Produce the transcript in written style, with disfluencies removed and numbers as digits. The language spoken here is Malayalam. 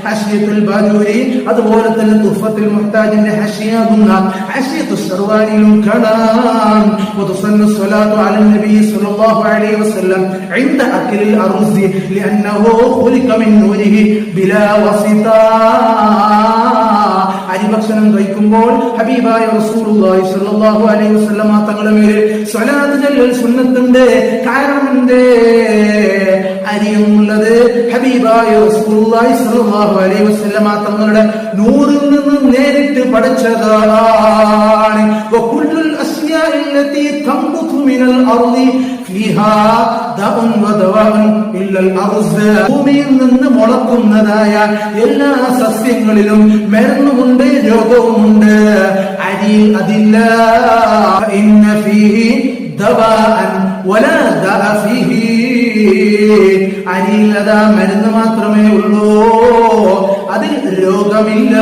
ഹശ്യത്തുൽ ബാജൂരി അതുപോലെ തന്നെ തുഫത്തുൽ മുഹ്താജിന്റെ ഹശ്യാകുന്ന ഹശ്യത്തുൽ സർവാനിലും കാണാം. വതുസന്നു സ്വലാത്തു അലൻ നബി സ്വല്ലല്ലാഹു അലൈഹി വസല്ലം ഇൻദ അക്ലിൽ അർസി ലിഅന്നഹു ഖുലിക മിൻ നൂരിഹി ബിലാ വസിത. അരിഭക്ഷണം കഴിക്കുമ്പോൾ ഹബീബായ റസൂലുള്ളാഹി സ്വല്ലല്ലാഹു അലൈഹി വസല്ലം തങ്ങളുടെ മേൽ സ്വലാത്ത് ചൊല്ലൽ സുന്നത്തുണ്ട്. കാരണമുണ്ട്, അരിയുള്ളത് ഹബീബായ റസൂലുള്ളാഹി സ്വല്ലല്ലാഹു അലൈഹി വസല്ലം തങ്ങളുടെ നൂറിൽ നിന്ന് നേരിട്ട് പഠിച്ചതാണ്. വകുല്ലുൽ അസ്യാഇ അല്ലതി തംബുതു മിനൽ അർളി ഫീഹാ ദഅഉൻ വദവാഉൻ ഇല്ലൽ അർസ്. ഭൂമിയിൽ നിന്ന് മുളക്കുന്നതായ എല്ലാ സസ്യങ്ങളിലും മരുന്നുമുണ്ട്, രോഗവുമുണ്ട്. അരിയിൽ അതില്ല. ഇന്ന ഫീഹി ദവാഅൻ വലാ ദഅ ഫീഹി. അരിയിൽ അതാ മരുന്ന് മാത്രമേ ഉള്ളൂ, അതിൽ രോഗമില്ല.